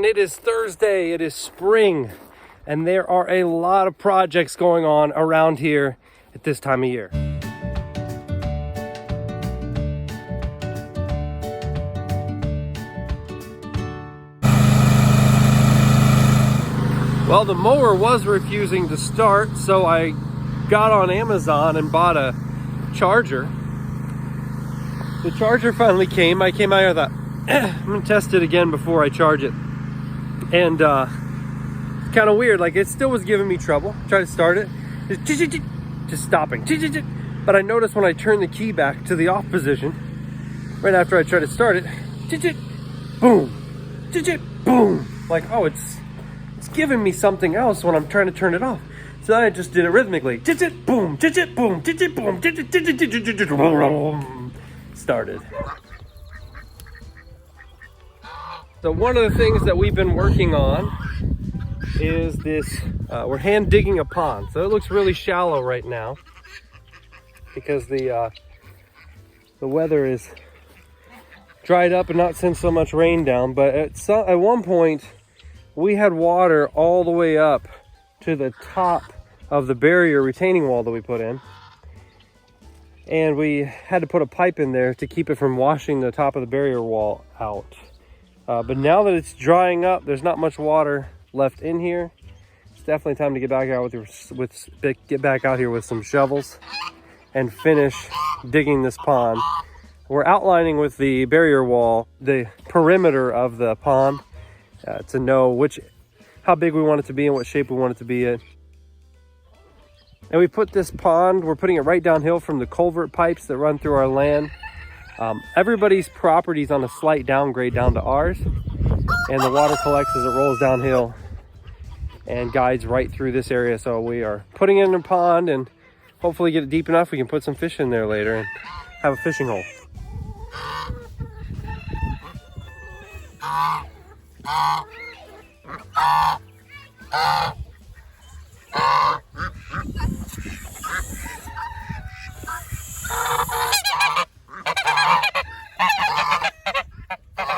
everyone. It is Thursday. It is spring, and there are a lot of projects going on around here at this time of year. Well, the mower was refusing to start, so I got on Amazon and bought a charger. The charger finally came. I came out here and thought, I'm gonna test it again before I charge it. And it's kind of weird, like it still was giving me trouble. Try to start it, just stopping. But I noticed when I turned the key back to the off position, right after I tried to start it, boom, boom. Like, oh, it's giving me something else when I'm trying to turn it off. So then I just did it rhythmically. Boom, boom, boom, started. So one of the things that we've been working on is this, we're hand digging a pond. So it looks really shallow right now because the weather is dried up and not sent so much rain down. But at one point we had water all the way up to the top of the barrier retaining wall that we put in. And we had to put a pipe in there to keep it from washing the top of the barrier wall out. But now that it's drying up, there's not much water left in here. It's definitely time to get back out with some shovels and finish digging this pond. We're outlining with the barrier wall the perimeter of the pond to know how big we want it to be and what shape we want it to be in. And we put this pond, we're putting it right downhill from the culvert pipes that run through our land. Everybody's property is on a slight downgrade down to ours, and the water collects as it rolls downhill and guides right through this area. So we are putting it in a pond and hopefully get it deep enough we can put some fish in there later and have a fishing hole.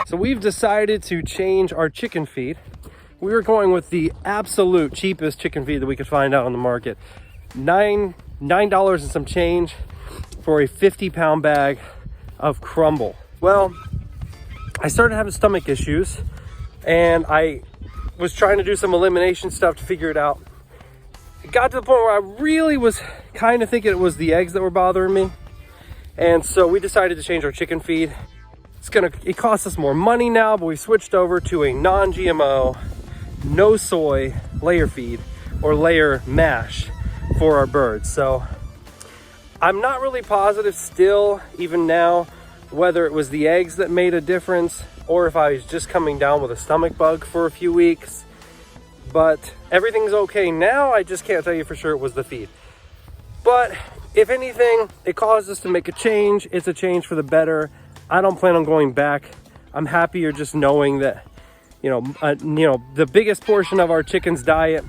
So we've decided to change our chicken feed. We were going with the absolute cheapest chicken feed that we could find out on the market. $9 and some change for a 50-pound bag of crumble. Well, I started having stomach issues and I was trying to do some elimination stuff to figure it out. It got to the point where I really was kind of thinking it was the eggs that were bothering me. And so we decided to change our chicken feed. It costs us more money now, but we switched over to a non-GMO, no soy layer feed or layer mash for our birds. So I'm not really positive still, even now, whether it was the eggs that made a difference or if I was just coming down with a stomach bug for a few weeks. But everything's okay now. I just can't tell you for sure it was the feed. But if anything, it caused us to make a change. It's a change for the better. I don't plan on going back. I'm happier just knowing that, the biggest portion of our chicken's diet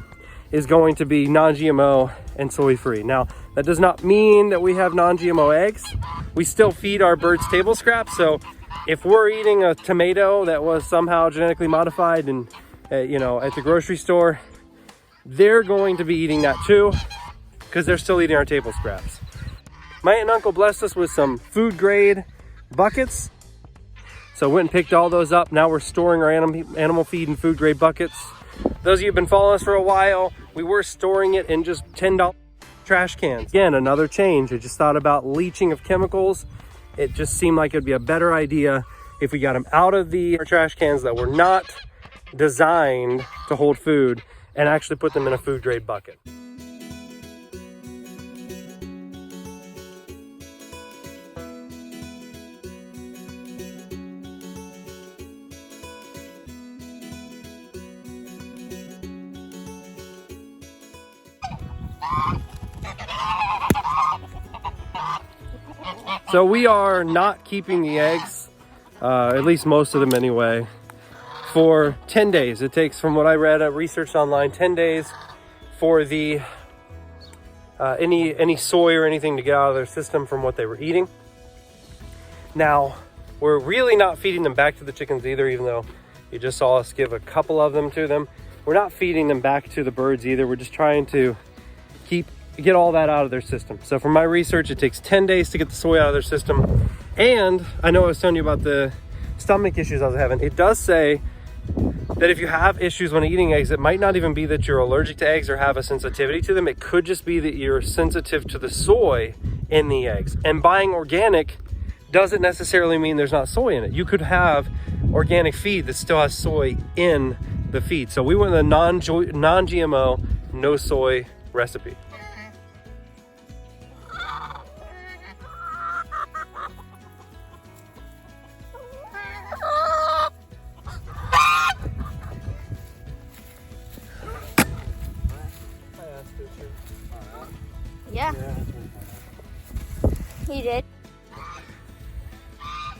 is going to be non-GMO and soy-free. Now, that does not mean that we have non-GMO eggs. We still feed our birds table scraps. So if we're eating a tomato that was somehow genetically modified and, at the grocery store, they're going to be eating that too because they're still eating our table scraps. My aunt and uncle blessed us with some food grade buckets. So went and picked all those up. Now we're storing our animal feed in food grade buckets. Those of you who've been following us for a while, we were storing it in just $10 trash cans. Again, another change. I just thought about leaching of chemicals. It just seemed like it'd be a better idea if we got them out of the trash cans that were not designed to hold food and actually put them in a food grade bucket. So we are not keeping the eggs, at least most of them anyway, for 10 days. It takes, from what I read, researched online, 10 days for the any soy or anything to get out of their system from what they were eating. Now, we're really not feeding them back to the chickens either, even though You just saw us give a couple of them to them. We're not feeding them back to the birds either. We're just trying to get all that out of their system. So from my research, it takes 10 days to get the soy out of their system. And I know I was telling you about the stomach issues I was having. It does say that if you have issues when eating eggs, it might not even be that you're allergic to eggs or have a sensitivity to them. It could just be that you're sensitive to the soy in the eggs. And buying organic doesn't necessarily mean there's not soy in it. You could have organic feed that still has soy in the feed. So we went with a non-GMO, no soy recipe. Yeah. He did.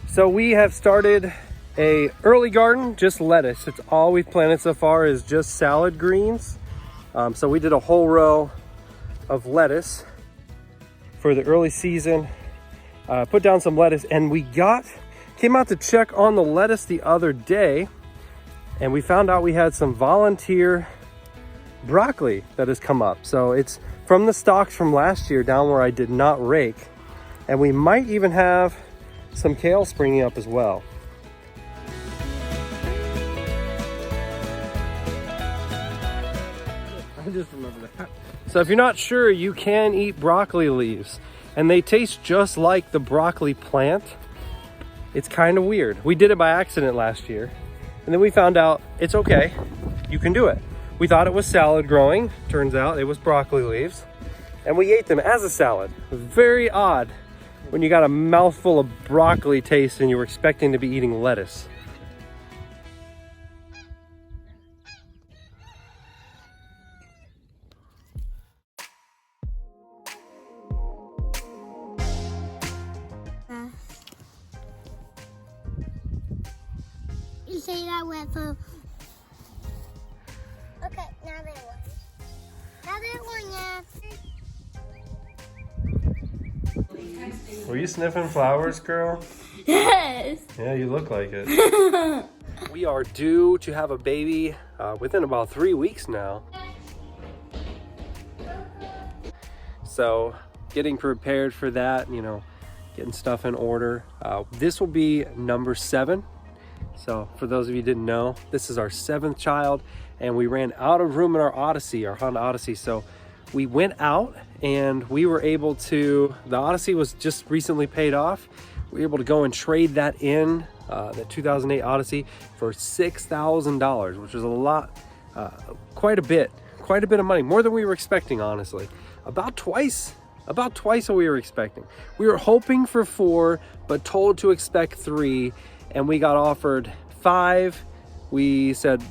So we have started a early garden, just lettuce. It's all we've planted so far is just salad greens. So we did a whole row of lettuce for the early season. Put down some lettuce, and we came out to check on the lettuce the other day, and we found out we had some volunteer broccoli that has come up. So it's from the stalks from last year down where I did not rake. And we might even have some kale springing up as well. I just remember that. So if you're not sure, you can eat broccoli leaves and they taste just like the broccoli plant. It's kind of weird. We did it by accident last year, and then we found out it's okay. You can do it. We thought it was salad growing. Turns out it was broccoli leaves. And we ate them as a salad. Very odd when you got a mouthful of broccoli taste and you were expecting to be eating lettuce. You say that with a... Okay, now that one. Now that one, yeah. Were you sniffing flowers, girl? Yes. Yeah, you look like it. We are due to have a baby within about 3 weeks now. So getting prepared for that, you know, getting stuff in order. This will be number 7. So for those of you who didn't know, this is our 7th child, and we ran out of room in our Odyssey, our Honda Odyssey. So we went out and we were able to, the Odyssey was just recently paid off. We were able to go and trade that in, the 2008 Odyssey, for $6,000, which was a lot, quite a bit of money, more than we were expecting, honestly. About twice what we were expecting. We were hoping for 4, but told to expect 3, and we got offered 5. We said,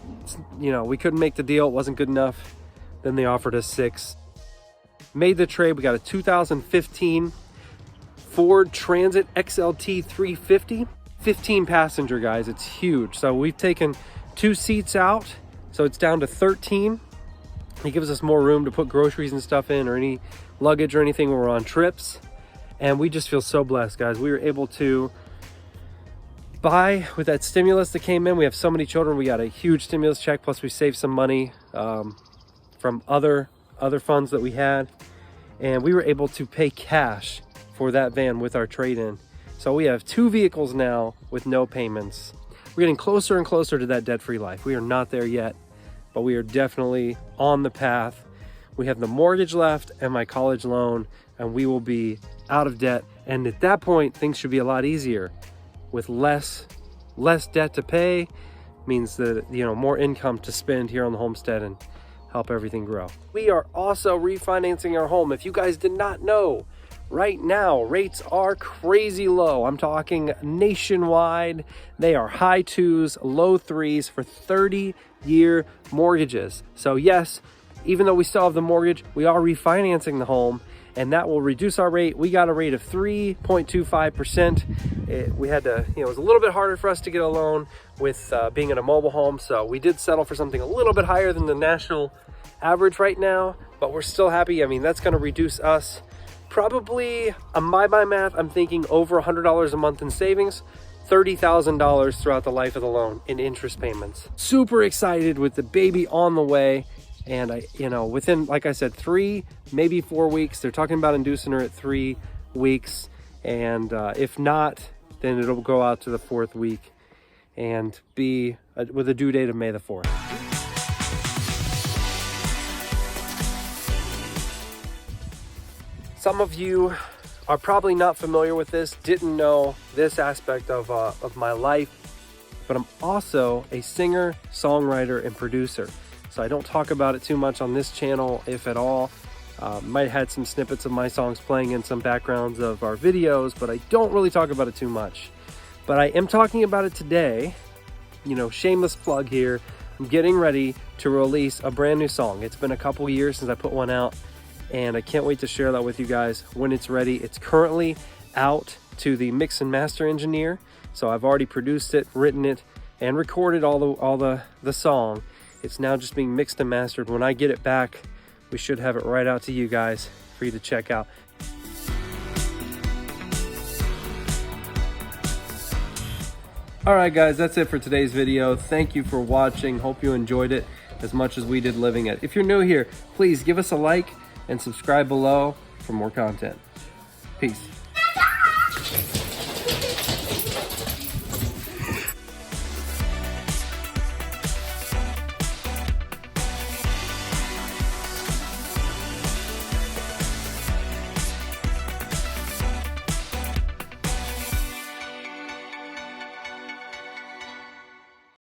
you know, we couldn't make the deal, it wasn't good enough. Then they offered us 6. Made the trade. We got a 2015 Ford Transit XLT 350, 15 passenger, guys. It's huge. So we've taken 2 seats out, so it's down to 13. It gives us more room to put groceries and stuff in, or any luggage or anything when we're on trips. And we just feel so blessed, guys. We were able to buy with that stimulus that came in. We have so many children. We got a huge stimulus check, plus we saved some money from other funds that we had, and we were able to pay cash for that van with our trade-in. So we have 2 vehicles now with no payments. We're getting closer and closer to that debt-free life. We are not there yet, but we are definitely on the path. We have the mortgage left and my college loan, and we will be out of debt. And at that point, things should be a lot easier. With less debt to pay means that, you know, more income to spend here on the homestead and help everything grow. We are also refinancing our home. If you guys did not know, right now rates are crazy low. I'm talking nationwide. They are high 2s, low 3s for 30-year mortgages. So yes, even though we still have the mortgage, we are refinancing the home, and that will reduce our rate. We got a rate of 3.25%. We had to, you know, it was a little bit harder for us to get a loan with being in a mobile home. So we did settle for something a little bit higher than the national average right now, but we're still happy. I mean, that's going to reduce us probably, on my math, I'm thinking over $100 a month in savings. $30,000 throughout the life of the loan in interest payments. Super excited with the baby on the way. And within, like I said, 3, maybe 4 weeks, they're talking about inducing her at 3 weeks. And if not, then it'll go out to the 4th week and be with a due date of May the 4th. Some of you are probably not familiar with this, didn't know this aspect of my life, but I'm also a singer, songwriter, and producer. So I don't talk about it too much on this channel, if at all. Might had some snippets of my songs playing in some backgrounds of our videos, but I don't really talk about it too much. But I am talking about it today. Shameless plug here. I'm getting ready to release a brand new song. It's been a couple years since I put one out, and I can't wait to share that with you guys when it's ready. It's currently out to the mix and master engineer. So I've already produced it, written it, and recorded all the song. It's now just being mixed and mastered. When I get it back, we should have it right out to you guys for you to check out. All right, guys, that's it for today's video. Thank you for watching. Hope you enjoyed it as much as we did living it. If you're new here, please give us a like and subscribe below for more content. Peace.